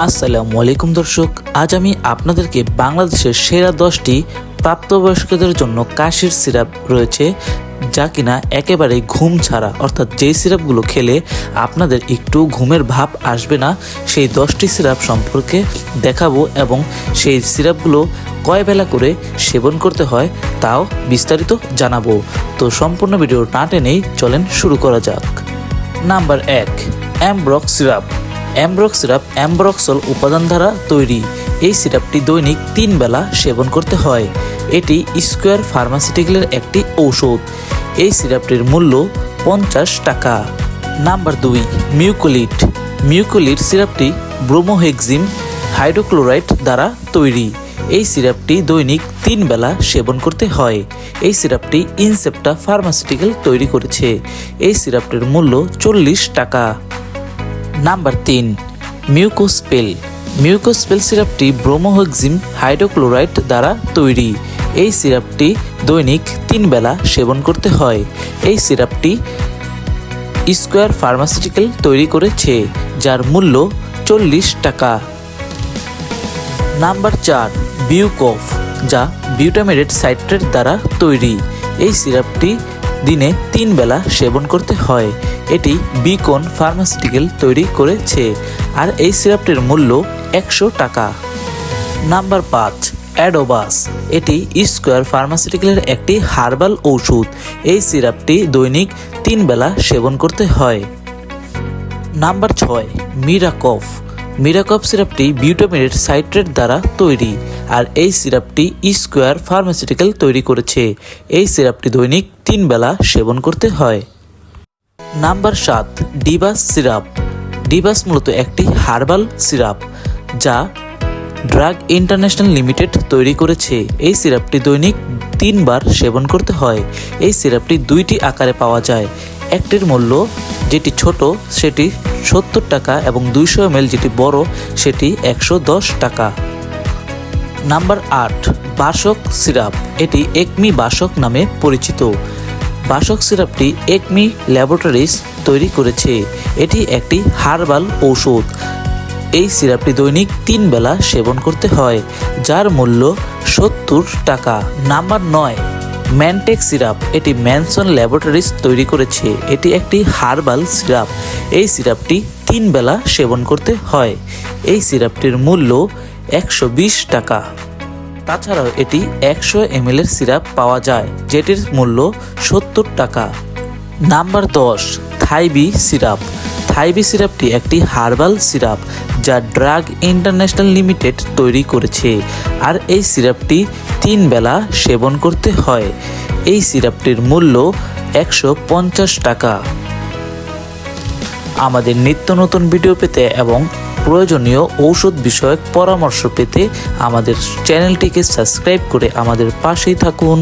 আসসালামু আলাইকুম দর্শক, আজ আমি আপনাদেরকে বাংলাদেশের সেরা 10টি প্রাপ্তবয়স্কদের জন্য কাশির সিরাপ রয়েছে যা কিনা একেবারে ঘুম ছাড়া, অর্থাৎ যেই সিরাপগুলো খেলে আপনাদের একটু ঘুমের ভাব আসবে না, সেই 10টি সিরাপ সম্পর্কে দেখাবো এবং সেই সিরাপগুলো কয় বেলা করে সেবন করতে হয় তাও বিস্তারিত জানাবো। তো সম্পূর্ণ ভিডিও না টেনেই চলেন শুরু করা যাক। Number 1, Ambrox syrup. Ambrox syrup ambroxol উপাদান দ্বারা তৈরি। এই সিরাপটি দৈনিক 3 বেলা সেবন করতে হয়। এটি স্কোয়ার ফার্মাসিউটিক্যালের একটি ঔষধ। এই সিরাপটির মূল্য 50 টাকা। নাম্বার 2, মিউকোলিট। মিউকোলিট সিরাপটি ব্রোমোহেক্সিম হাইড্রোক্লোরাইড দ্বারা তৈরি। এই সিরাপটি দৈনিক 3 বেলা সেবন করতে হয়। এই সিরাপটি ইনসেপ্টা ফার্মাসিউটিক্যাল তৈরি করেছে। এই সিরাপটির মূল্য 40 টাকা। নাম্বার 3, মিউকোস্পেল। মিউকোস্পেল সিরাপটি ব্রোমোহেক্সিম হাইড্রোক্লোরাইড দ্বারা তৈরি। এই সিরাপটি দৈনিক 3 বেলা সেবন করতে হয়। এই সিরাপটি স্কোয়ার ফার্মাসিউটিক্যাল তৈরি করেছে, যার মূল্য 40 টাকা। নাম্বার 4, বিউকফ, যা বিউটামেরেট সাইট্রেট দ্বারা তৈরি। এই সিরাপটি দিনে 3 বেলা সেবন করতে হয়। এটি বিকন ফার্মাসিউটিক্যাল তৈরি করেছে আর এই সিরাপটির মূল্য 100 টাকা। নাম্বার 5, অ্যাডোবাস। এটি স্কোয়ার ফার্মাসিউটিক্যালের একটি হার্বাল ঔষধ। এই সিরাপটি দৈনিক 3 বেলা সেবন করতে হয়। নাম্বার 6, মিরাকফ। মিরাকফ সিরাপটি বিউটামেরেট সাইট্রেট দ্বারা তৈরি আর এই সিরাপটি স্কোয়ার ফার্মাসিউটিক্যাল তৈরি করেছে। এই সিরাপটি দৈনিক 3 বেলা সেবন করতে হয়। Number 7, ডিবাস syrup. ডিবাস মূলত একটি হার্বাল সিরাপ যা ড্রাগ ইন্টারন্যাশনাল লিমিটেড তৈরি করেছে। এই সিরাপটি দৈনিক 3 বার সেবন করতে হয়। এই সিরাপটি 2টি আকারে পাওয়া যায়। একটির মূল্য যেটি ছোট সেটি 70 টাকা এবং 200 ml যেটি বড় সেটি 110 টাকা। নাম্বার 8, বাসক সিরাপ। এটি একমি বাসক নামে পরিচিত। বাসক সিরাপটি একমি ল্যাবরেটরিজ তৈরি করেছে। এটি একটি হার্বাল ঔষধ। এই সিরাপটি দৈনিক 3 বেলা সেবন করতে হয়, যার মূল্য 70 টাকা। Number 9, Mantec syrup. এটি ম্যানসন ল্যাবরেটরিজ তৈরি করেছে। এটি একটি হার্বাল সিরাপ। এই সিরাপটি 3 বেলা সেবন করতে হয়। এই সিরাপটির মূল্য 120 টাকা। তাছাড়াও এটি 100 ml এর সিরাপ পাওয়া যায় যেটির মূল্য 70 টাকা। Number 10, থাইবি syrup. থাইবি সিরাপটি একটি হার্বাল সিরাপ যা ড্রাগ ইন্টারন্যাশনাল লিমিটেড তৈরি করেছে আর এই সিরাপটি 3 বেলা সেবন করতে হয়। এই সিরাপটির মূল্য 150 টাকা। আমাদের নিত্য নতুন ভিডিও পেতে এবং প্রয়োজনীয় ঔষধ বিষয়ক পরামর্শ পেতে আমাদের চ্যানেলটিকে সাবস্ক্রাইব করে আমাদের পাশেই থাকুন।